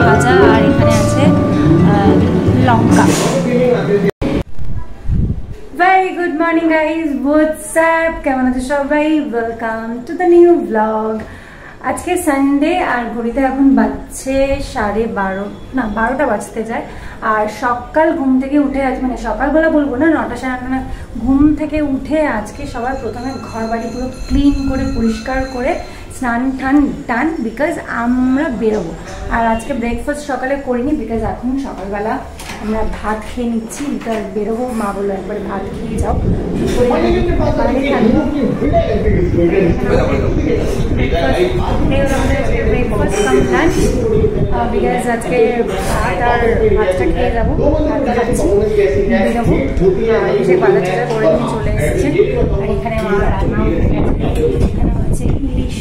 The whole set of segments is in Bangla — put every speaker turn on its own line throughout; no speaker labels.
ভাজা আর এখানে আছে লঙ্কা। Very good morning guys, what's up? কেমন আছো সবাই? Welcome to the new blog. আজকে সানডে আর ঘড়িতে এখন বাজছে 12:30, না 12টা বাজতে যায়। আর সকাল ঘুম থেকে উঠে আজ, মানে সকালবেলা বলবো না, 9টা 9:30 ঘুম থেকে উঠে আজকে সবার প্রথমে ঘর বাড়ি পুরো ক্লিন করে পরিষ্কার করে স্নান টান বিকজ আমরা বেরোবো। আর আজকে ব্রেকফাস্ট সকালে করিনি বিকজ এখন সকালবেলা আমরা ভাত খেয়ে নিচ্ছি, বিকজ বেরোবো। মা বললো একবার ভাত খেয়ে যাও, ব্রেকফাস্ট কাম লাঞ্চ, বিকজ আজকে ভাত আর ভাতটা খেয়ে যাবো। ভাত খাচ্ছি, বেরোবো। এসে বাজার টাজার করে নিয়ে চলে এসেছে। আর এখানে মা রান্না এখানে হচ্ছে ইলিশ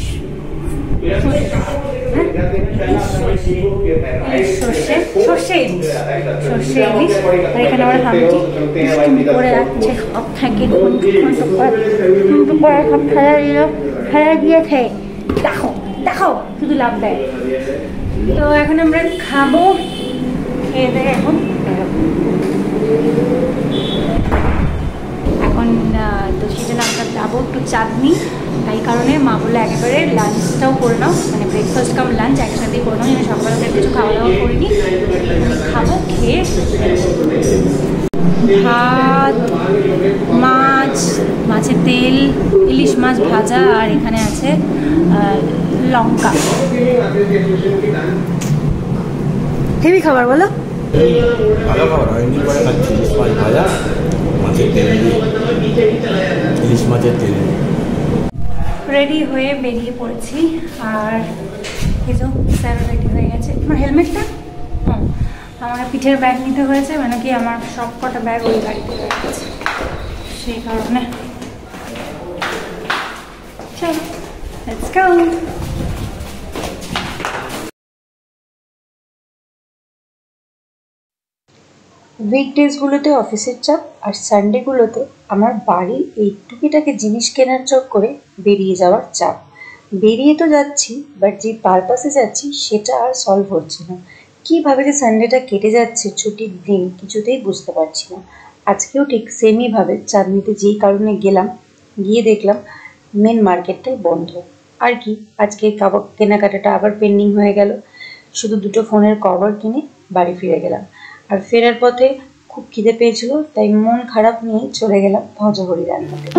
সর্ষে ইলিশ। আর এখানে আমরা হামটি করে রাখছে, সব থাকে সব ফেলা দিয়েছে। দেখো দেখো শুধু লাভ দেয়। তো এখন আমরা খাবো, খেয়ে দেয় এখন তো সেজন্য আমরা যাবো একটু চাঁদনি। তাই কারণে মা বললো একেবারে লাঞ্চটাও করে নাও, মানে ব্রেকফাস্ট কাম লাঞ্চ একসাথেই করে নাও, যেন সকালে কিছু খাওয়া দাওয়া করিনি। খাবো, খেয়ে ভাত, মাছ, মাছের তেল, ইলিশ মাছ ভাজা আর এখানে আছে লঙ্কা। হেভি খাবার বলো।
ভালো খাবার হয়নি, পরে খাচ্ছি ইলিশ মাছ ভাজা, মাছের তেল দিয়ে, ইলিশ মাছের তেল।
রেডি হয়ে বেরিয়ে পড়েছি। আর কিছু স্যার রেডি হয়ে গেছে। আমার হেলমেটটা, আমার পিঠের ব্যাগ নিতে হয়েছে, মানে কি আমার সব কটা ব্যাগ ওই গাড়িতে হয়ে গেছে, সেই কারণে চলো লেটস গো।
উইকডেজগুলোতে অফিসের চাপ আর সানডেগুলোতে আমার বাড়ির এই টুকিটাকে জিনিস কেনার চক্করে বেরিয়ে যাওয়ার চাপ। বেরিয়ে তো যাচ্ছি, বাট যে পারপাসে যাচ্ছি সেটা আর সলভ হচ্ছে না। কীভাবে যে সানডেটা কেটে যাচ্ছে, ছুটির দিন কিছুতেই বুঝতে পারছি না। আজকেও ঠিক সেমইভাবে চাঁদনিতে যেই কারণে গেলাম, গিয়ে দেখলাম মেন মার্কেটটাই বন্ধ। আর কি, আজকে কেনাকাটাটা আবার পেন্ডিং হয়ে গেল। শুধু দুটো ফোনের কভার কিনে বাড়ি ফিরে গেলাম। আর ফেরার পথে খুব খিদে পেয়েছিল, তাই মন খারাপ নিয়ে চলে গেলাম ভজহরি রান্নাতে।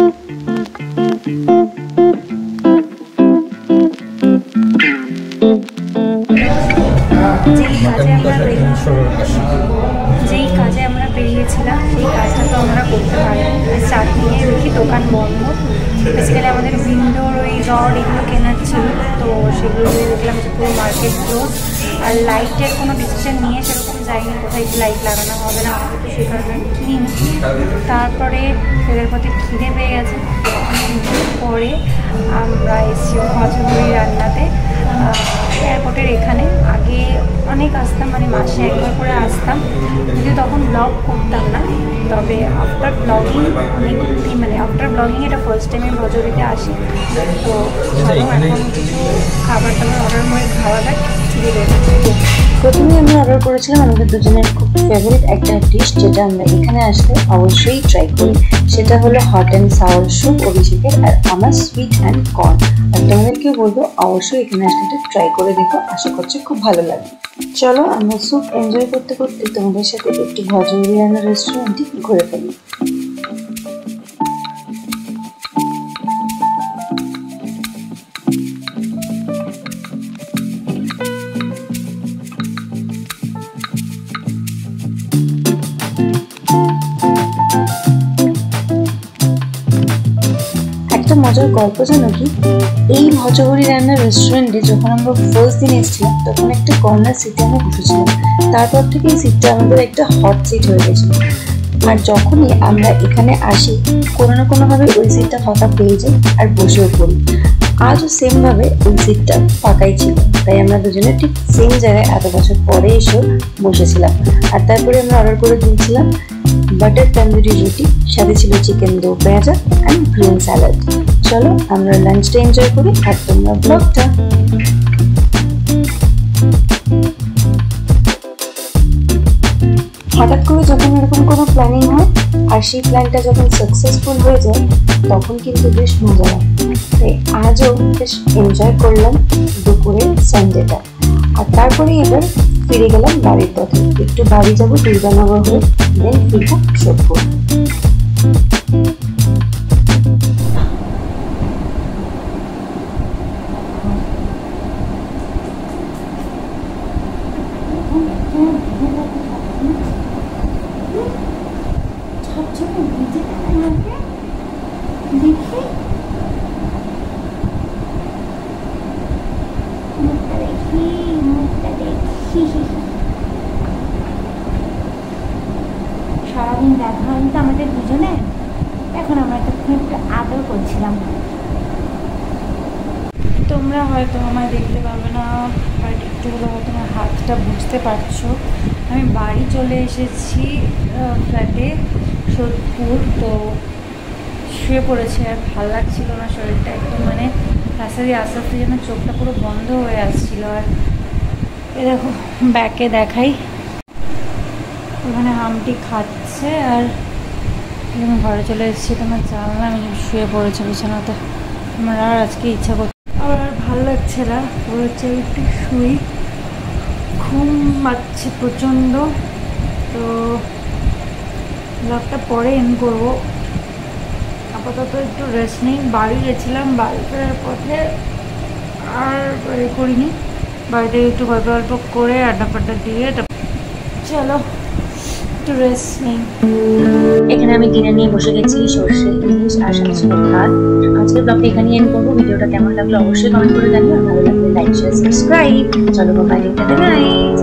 যেই কাজে আমরা বেরিয়েছিলাম সেই কাজটা তো আমরা করতে পারি। চারদিকে দেখি দোকান বন্ধ। বেসিক্যালি আমাদের উইন্ডোর ওই রড এগুলো কেনার ছিল, তো সেগুলো দেখলাম যে পুরো মার্কেট ক্লোজ। আর লাইটের কোনো ডিসিশন নিয়ে সেরকম যাইনি, কোথায় লাইট লাগানো হবে না হবে, তো সেই কারণে কিনিনি। তারপরে ফেরার পথে খিদে পেয়ে গেছে, পরে আমরা এসেছি ভজহরি রান্নাতে। এয়ারপোর্টের এখানে আগে অনেক আসতাম, মানে মাসে একবার করে আসতাম, কিন্তু তখন ব্লগ করতাম না। তবে আফটার ব্লগিং মানে আফটার ব্লগিং এটা ফার্স্ট টাইম আমি ভজহরিতে আসি। তো এখন কিছু খাবার টাবার অর্ডার করে খাওয়া যায়।
প্রথমে আমরা অর্ডার করেছিলাম আমাদের দুজনের খুব ফেভারিট একটা ডিশ, যেটা আমরা এখানে আসলে অবশ্যই ট্রাই করি। সেটা হলো হট অ্যান্ড সাওয়ার স্যুপ অভিষেকের, আর আমার সুইট অ্যান্ড কর্ন। আর তোমাদেরকেও বলবো অবশ্যই এখানে আসলে এটা ট্রাই করে দেখো, আশা করছি খুব ভালো লাগে। চলো আমরা স্যুপ এনজয় করতে করতে তোমাদের সাথে একটু ভজহরি রান্নার রেস্টুরেন্টটি ঘুরে ফেলি। মজার গল্প জানো কি, এই ভজহরি রান্নার রেস্টুরেন্টে যখন আমরা ফার্স্ট দিন এসেছিলাম তখন একটা কর্নার সিটে আমরা বসেছিলাম। তারপর থেকে এই সিটটা আমাদের একটা হট সিট হয়ে গেছিল। আর যখনই আমরা এখানে আসি কোনো না কোনোভাবে ওই সিটটা ফাঁকা পেয়ে যাই আর বসেও পড়ি। আজও সেমভাবে ওই সিটটা ফাঁকাই ছিল, তাই আমরা দুজনে ঠিক সেম জায়গায় এত বছর পরে এসেও বসেছিলাম। আর তারপরে আমরা অর্ডার করে দিয়েছিলাম বাটার তন্দুরি রুটি, সাথে ছিল চিকেন দো পেঁয়াজা অ্যান্ড গ্রিন স্যালাড। চলো আমরা লাঞ্চটা এনজয় করি আর তোমরা ব্লগটা। আর সেই প্ল্যানটা যখন সাকসেসফুল হয়ে যায় তখন কিন্তু বেশ মজা লাগে। তাই আজও বেশ এনজয় করলাম দুপুরের সানডেটা। আর তারপরে এবার ফিরে গেলাম বাড়ির পথে, একটু বাড়ি যাবো দুর্গানগর হয়ে, দেন ফিরবো সোদপুর।
সারাদিন দেখা হয়নি তো আমাদের দুজনে, এখন আমরা একটু আদর করছিলাম। তোমরা হয়তো আমায় দেখতে পাবে না, বাট একটু হলে হয়তো আমার হাতটা বুঝতে পারছো। আমি বাড়ি চলে এসেছি ফ্ল্যাটে সোদপুর। তো শুয়ে পড়েছে, আর ভালো লাগছিল না শরীরটা একদম, মানে রাস্তা দিয়ে আস্তে আস্তে যেন চোখটা পুরো বন্ধ হয়ে আসছিল। আর এ দেখো ব্যাকে দেখাই, ওখানে হামটি খাচ্ছে। আর আমি ঘরে চলে এসেছি, তোমার জানলাম আমি শুয়ে পড়েছে বিছানাতে। আমার আর আজকে ইচ্ছা করছে, আমার আর ভালো লাগছে না, বলেছে একটু শুই, ঘুম পাচ্ছে প্রচণ্ড। তো ব্লগটা পরে এন্ড করবো, আপাতত একটু রেস্ট নেই। বাড়ি গেছিলাম, বাড়ি ফেরার পথে আর করিনি, বাড়িতে একটু গল্প গল্প করে আড্ডা ফাড্ডা দিয়ে চলো একটু রেস্ট নেই।
এখানে আমি ডিনার নিয়ে বসে গেছি, সর্ষে ইলিশ আর সাথে সাথে ভাত। আজকের ব্লগটা এখানে এন্ড করবো। ভিডিওটা কেমন লাগলো অবশ্যই কমেন্ট করে জানিও, আর ভালো লাগলে লাইক শেয়ার সাবস্ক্রাইব। চলো বাই, টাটা গাইস।